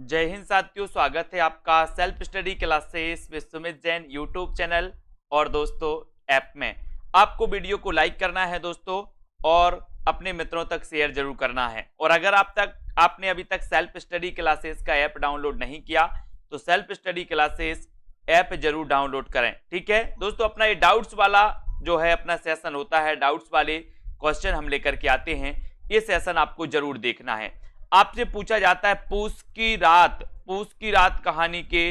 जय हिंद साथियों, स्वागत है आपका self study classes with Sumit Jain YouTube channel और दोस्तों ऐप में। आपको वीडियो को लाइक करना है दोस्तों और अपने मित्रों तक शेयर जरूर करना है। और अगर आपने अभी तक सेल्फ स्टडी क्लासेस का ऐप डाउनलोड नहीं किया तो सेल्फ स्टडी क्लासेस ऐप जरूर डाउनलोड करें। ठीक है दोस्तों, अपना ये डाउट्स वाला जो है अपना सेशन होता है, डाउट्स वाले क्वेश्चन हम लेकर के आते हैं। ये सेशन आपको जरूर देखना है। आपसे पूछा जाता है पूस की रात कहानी के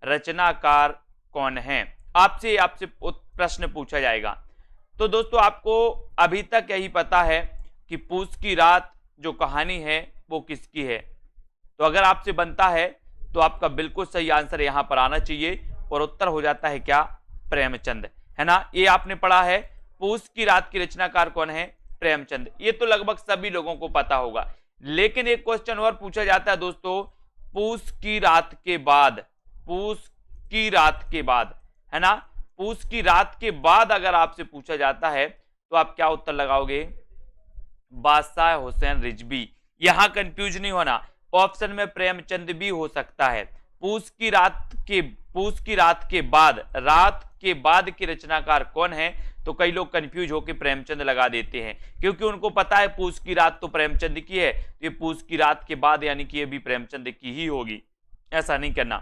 रचनाकार कौन है। आपसे प्रश्न पूछा जाएगा। तो दोस्तों आपको अभी तक यही पता है कि पूस की रात जो कहानी है वो किसकी है। तो अगर आपसे बनता है तो आपका बिल्कुल सही आंसर यहां पर आना चाहिए और उत्तर हो जाता है क्या, प्रेमचंद, है ना। ये आपने पढ़ा है, पूस की रात की रचनाकार कौन है, प्रेमचंद। ये तो लगभग सभी लोगों को पता होगा। लेकिन एक क्वेश्चन और पूछा जाता है दोस्तों, पूस की रात के बाद, है ना, पूस की रात के बाद अगर आपसे पूछा जाता है तो आप क्या उत्तर लगाओगे, बादशाह हुसैन रिजवी। यहां कंफ्यूज नहीं होना, ऑप्शन में प्रेमचंद भी हो सकता है। पूस की रात के बाद की रचनाकार कौन है, तो कई लोग कंफ्यूज होकर प्रेमचंद लगा देते हैं क्योंकि उनको पता है पूस की रात तो प्रेमचंद की है, तो ये पूस की रात के बाद यानी कि ये भी प्रेमचंद की ही होगी। ऐसा नहीं करना।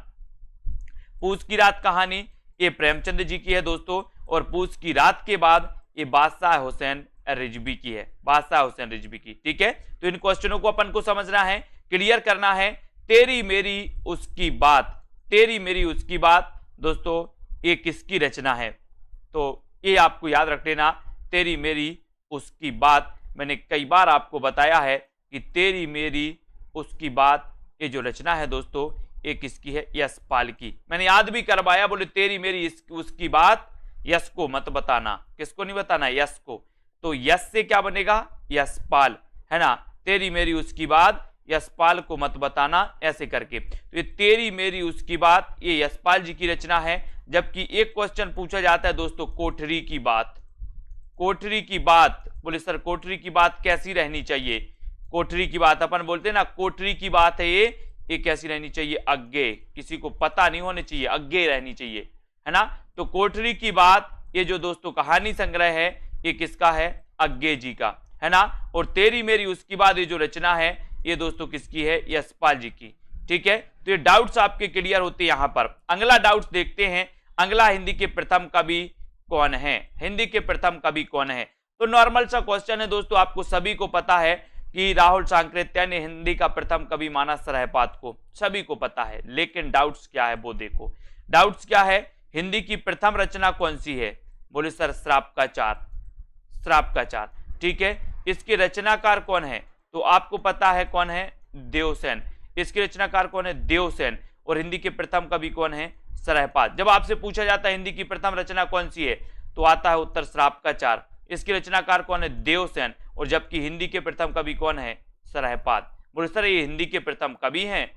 पूस की रात कहानी ये प्रेमचंद जी की है दोस्तों, और पूस की रात के बाद ये बादशाह हुसैन रिजवी की है, बादशाह हुसैन रिजवी की। ठीक है, तो इन क्वेश्चनों को अपन को समझना है, क्लियर करना है। तेरी मेरी उसकी बात दोस्तों ये किसकी रचना है, तो ये आपको याद रख लेना। तेरी मेरी उसकी बात, मैंने कई बार आपको बताया है कि तेरी मेरी उसकी बात ये जो रचना है दोस्तों ये किसकी है, यशपाल की। मैंने याद भी करवाया, बोले तेरी मेरी उसकी बात यश को मत बताना। किसको नहीं बताना, यश को। तो यश से क्या बनेगा, यशपाल, है ना। तेरी मेरी उसकी बात यशपाल को मत बताना, ऐसे करके। तो ये तेरी मेरी उसकी बात ये यशपाल जी की रचना है। जबकि एक क्वेश्चन पूछा जाता है दोस्तों कोठरी की बात, बोले सर कोठरी की बात कैसी रहनी चाहिए। कोठरी की बात अपन बोलते हैं ना, कोठरी की बात है ये कैसी रहनी चाहिए, अग्गे, किसी को पता नहीं होनी चाहिए, अग्गे रहनी चाहिए, है ना। तो कोठरी की बात ये जो दोस्तों कहानी संग्रह है ये किसका है, अग्गे जी का, है ना। और तेरी मेरी उसकी बात ये जो रचना है ये दोस्तों किसकी है, यशपाल जी की। ठीक है, तो ये डाउट्स आपके क्लियर होते हैं यहां पर। अगला डाउट्स देखते हैं, अगला हिंदी के प्रथम कवि कौन है, हिंदी के प्रथम कवि कौन है। तो नॉर्मल सा क्वेश्चन है दोस्तों, आपको सभी को पता है कि राहुल सांकृत्य ने हिंदी का प्रथम कवि माना सरहपाद को, सभी को पता है। लेकिन डाउट्स क्या है वो देखो, डाउट्स क्या है, हिंदी की प्रथम रचना कौन सी है, बोले सर श्राप का चार। ठीक है, इसके रचनाकार कौन है, तो आपको पता है कौन है, देवसेन। इसके रचनाकार कौन है, देवसेन। और हिंदी के प्रथम कवि कौन है, सरहपाद। जब आपसे पूछा जाता है हिंदी की प्रथम रचना कौन सी है तो आता है उत्तर श्राप का चार। इसके रचनाकार कौन है, देवसेन। और जबकि हिंदी के प्रथम कवि कौन है, सरहपाद। बोले सर ये हिंदी के प्रथम कवि हैं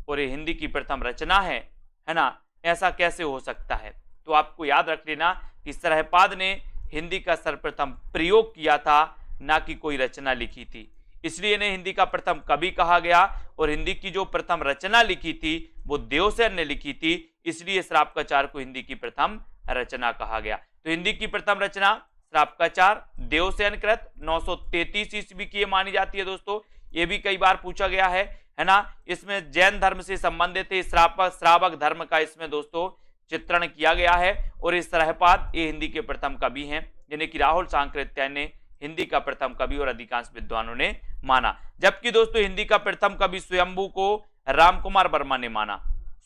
और ये हिंदी की प्रथम रचना है ना, ऐसा कैसे हो सकता है। तो आपको याद रख लेना कि सरहपाद ने हिंदी का सर्वप्रथम प्रयोग किया था, ना कि कोई रचना लिखी थी, इसलिए इन्हें हिंदी का प्रथम कवि कहा गया। और हिंदी की जो प्रथम रचना लिखी थी वो देवसेन ने लिखी थी, इसलिए श्राप का चार को हिंदी की प्रथम रचना कहा गया। तो हिंदी की प्रथम रचना श्राप का चार, देवसेन कृत, 933 ईस्वी की मानी जाती है दोस्तों। ये भी कई बार पूछा गया है ना। इसमें जैन धर्म से संबंधित श्रावक धर्म का इसमें दोस्तों चित्रण किया गया है। और इस सरहपाद ये हिंदी के प्रथम कवि हैं, जिन्हें कि राहुल सांकृत्य ने हिंदी का प्रथम कवि और अधिकांश विद्वानों ने माना। जबकि दोस्तों हिंदी का प्रथम कवि स्वयंभू को रामकुमार वर्मा ने माना,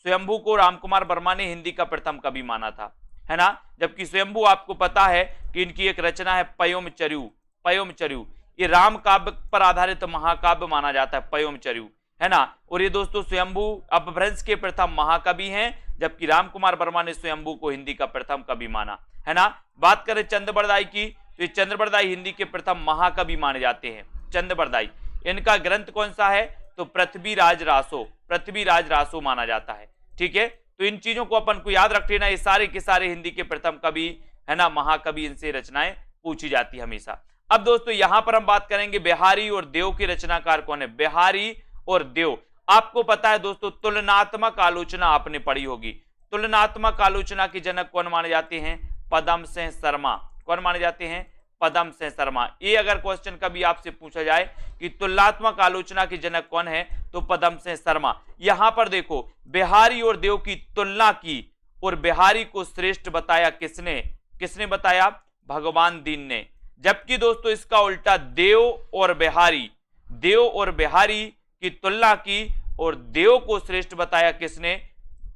स्वयंभू को रामकुमार वर्मा ने हिंदी का प्रथम कवि माना था, है ना। जबकि स्वयंभू आपको पता है कि इनकी एक रचना है पयोमचर्यु, ये राम काव्य पर आधारित महाकाव्य माना जाता है, पयोमचर्यु, है ना। और ये दोस्तों स्वयंभू अपभ्रंश के प्रथम महाकवि हैं, जबकि रामकुमार वर्मा ने स्वयंभू को हिंदी का प्रथम कवि माना, है ना। बात करें चंद्रबरदाई की, तो ये चंद्रबरदाई हिंदी के प्रथम महाकवि माने जाते हैं, चंद्रबरदाई। इनका ग्रंथ कौन सा है, तो पृथ्वीराज रासो माना जाता है। ठीक है, तो इन चीजों को अपन को याद रख लेना, ये सारे के सारे हिंदी के प्रथम कवि, है ना, महाकवि, इनसे रचनाएं पूछी जाती है हमेशा। अब दोस्तों यहां पर हम बात करेंगे बिहारी और देव के रचनाकार कौन है, बिहारी और देव। आपको पता है दोस्तों, तुलनात्मक आलोचना आपने पढ़ी होगी। तुलनात्मक आलोचना के जनक कौन माने जाते हैं? पदम सिंह शर्मा। कौन माने जाते हैं? पदम सिंह शर्मा। ये अगर क्वेश्चन कभी आपसे पूछा जाए कि तुलनात्मक आलोचना के जनक कौन है, तो पदम सिंह शर्मा। यहां पर देखो, बिहारी और देव की तुलना की और बिहारी को श्रेष्ठ बताया किसने? किसने बताया? भगवान दीन ने। जबकि दोस्तों इसका उल्टा, देव और बिहारी की तुलना की और देव को श्रेष्ठ बताया किसने?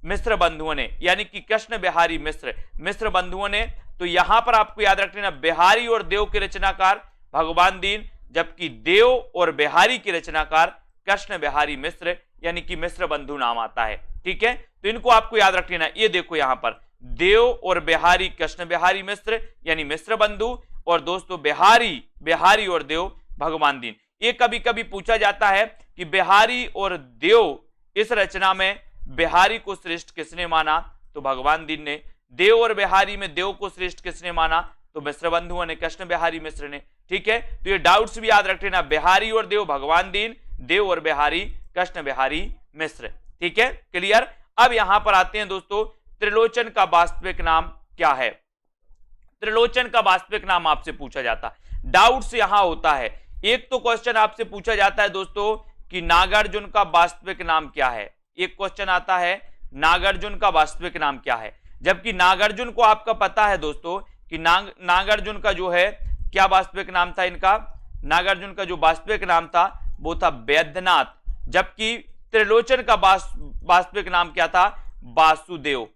मिश्र बंधुओं ने, यानी कि कृष्ण बिहारी मिश्र बंधुओं ने। तो यहां पर आपको याद रखना, बिहारी और देव के रचनाकार भगवान दीन, जबकि देव और बिहारी के रचनाकार कृष्ण बिहारी मिश्र, यानी कि मिश्र बंधु नाम आता है। ठीक है, तो इनको आपको याद रख लेना। ये देखो यहां पर देव और बिहारी कृष्ण बिहारी मिश्र, यानी मिश्र बंधु, और दोस्तों बिहारी और देव भगवान दीन। ये कभी कभी पूछा जाता है कि बिहारी और देव, इस रचना में बिहारी को श्रेष्ठ किसने माना? तो भगवान दीन ने। देव और बिहारी में देव को श्रेष्ठ किसने माना? तो मिश्र बंधुओं ने, कृष्ण बिहारी मिश्र ने। ठीक है, तो ये डाउट्स भी याद रख लेना, बिहारी और देव भगवान दीन, देव और बिहारी कृष्ण बिहारी मिश्र। ठीक है, क्लियर। अब यहां पर आते हैं दोस्तों, त्रिलोचन का वास्तविक नाम क्या है? त्रिलोचन का वास्तविक नाम आपसे पूछा जाता है। डाउट्स यहां होता है, एक तो क्वेश्चन आपसे पूछा जाता है दोस्तों कि नागार्जुन का वास्तविक नाम क्या है। एक क्वेश्चन आता है नागार्जुन का वास्तविक नाम क्या है, जबकि नागार्जुन को आपका पता है दोस्तों कि नागार्जुन का जो है क्या वास्तविक नाम था इनका? नागार्जुन का जो वास्तविक नाम था वो था वैद्यनाथ, जबकि त्रिलोचन का वास्तविक नाम क्या था? वासुदेव।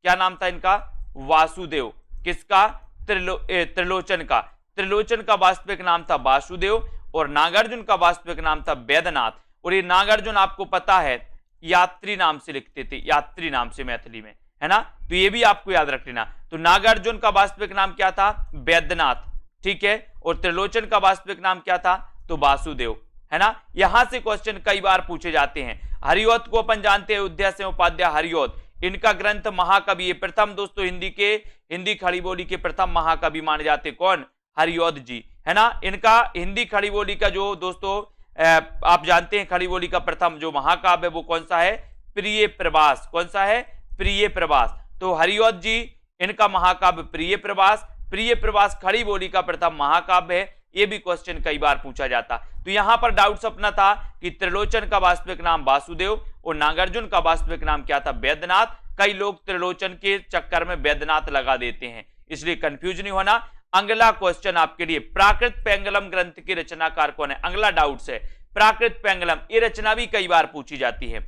क्या नाम था इनका? वासुदेव। किसका? त्रिलोचन का। त्रिलोचन का वास्तविक नाम था वासुदेव और नागार्जुन का वास्तविक नाम था वैद्यनाथ। और ये नागार्जुन आपको पता है यात्री नाम से लिखते थे, यात्री नाम से मैथिली में, है ना। तो ये भी आपको याद रख लेना। तो नागार्जुन का वास्तविक नाम क्या था? वैद्यनाथ। ठीक है, और त्रिलोचन का वास्तविक नाम क्या था? तो वासुदेव, है ना। यहां से क्वेश्चन कई बार पूछे जाते हैं। हरिऔध को अपन जानते हैं, अयोध्या से उपाध्याय हरिऔध, इनका ग्रंथ महाकवि, ये प्रथम दोस्तों हिंदी खड़ी बोली के प्रथम महाकवि माने जाते। कौन? हरिऔध जी, है ना। इनका हिंदी खड़ी बोली का जो दोस्तों आप जानते हैं, खड़ी बोली का प्रथम जो महाकाव्य है वो कौन सा है? प्रिय प्रवास। कौन सा है? प्रिय प्रवास। तो हरिऔध जी, इनका महाकाव्य प्रिय प्रवास खड़ी बोली का प्रथम महाकाव्य है। ये भी क्वेश्चन कई बार पूछा जाता। तो यहां पर डाउट्स अपना था कि त्रिलोचन का वास्तविक नाम वासुदेव और नागार्जुन का वास्तविक नाम क्या था? वैद्यनाथ। कई लोग त्रिलोचन के चक्कर में वैद्यनाथ लगा देते हैं, इसलिए कंफ्यूज नहीं होना। अगला क्वेश्चन आपके लिए, प्राकृत पेंगलम ग्रंथ के रचनाकार कौन है? अगला डाउट्स है प्राकृत पेंगलम, ये रचना भी कई बार पूछी जाती है।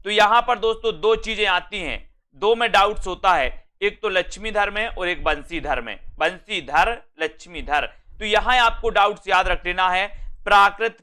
तो यहां पर दोस्तों दो चीजें आती हैं, दो में डाउट्स होता है, एक तो लक्ष्मीधर में और एक बंसीधर में। बंसीधर, लक्ष्मीधर। तो यहां आपको डाउट्स याद रख लेना है। प्राकृत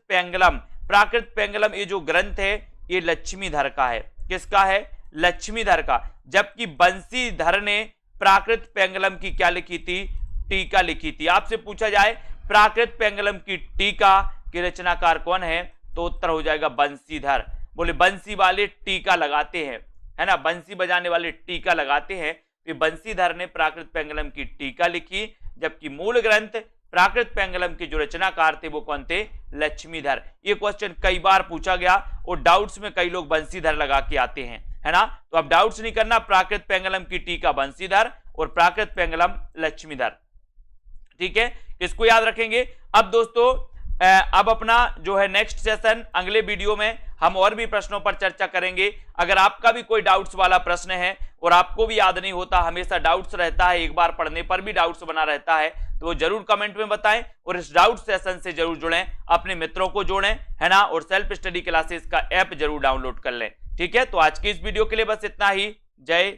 पेंगलम ये जो ग्रंथ है ये लक्ष्मीधर का है। किसका है? लक्ष्मीधर का। जबकि बंसीधर ने प्राकृत पेंगलम की क्या लिखी थी? टीका लिखी थी। आपसे पूछा जाए प्राकृत पेंगलम की टीका के रचनाकार कौन है, तो उत्तर हो जाएगा बंसीधर। बोले बंसी वाले टीका लगाते हैं, है ना, बंसी बजाने वाले टीका लगाते हैं। तो बंसीधर ने प्राकृत पेंगलम की टीका लिखी, जबकि मूल ग्रंथ प्राकृत पेंगलम के जो रचनाकार थे वो कौन थे? लक्ष्मीधर। ये क्वेश्चन कई बार पूछा गया और डाउट्स में कई लोग बंसीधर लगा के आते हैं, है ना। तो अब डाउट्स नहीं करना, प्राकृत पेंगलम की टीका बंसीधर और प्राकृत पेंगलम लक्ष्मीधर। ठीक है, इसको याद रखेंगे। अब दोस्तों अब अपना जो है नेक्स्ट सेशन, अगले वीडियो में हम और भी प्रश्नों पर चर्चा करेंगे। अगर आपका भी कोई डाउट्स वाला प्रश्न है और आपको भी याद नहीं होता, हमेशा डाउट्स रहता है, एक बार पढ़ने पर भी डाउट्स बना रहता है, तो वो जरूर कमेंट में बताएं और इस डाउट सेशन से जरूर जुड़ें, अपने मित्रों को जोड़ें, है ना, और सेल्फ स्टडी क्लासेस का ऐप जरूर डाउनलोड कर लें। ठीक है, तो आज की इस वीडियो के लिए बस इतना ही। जय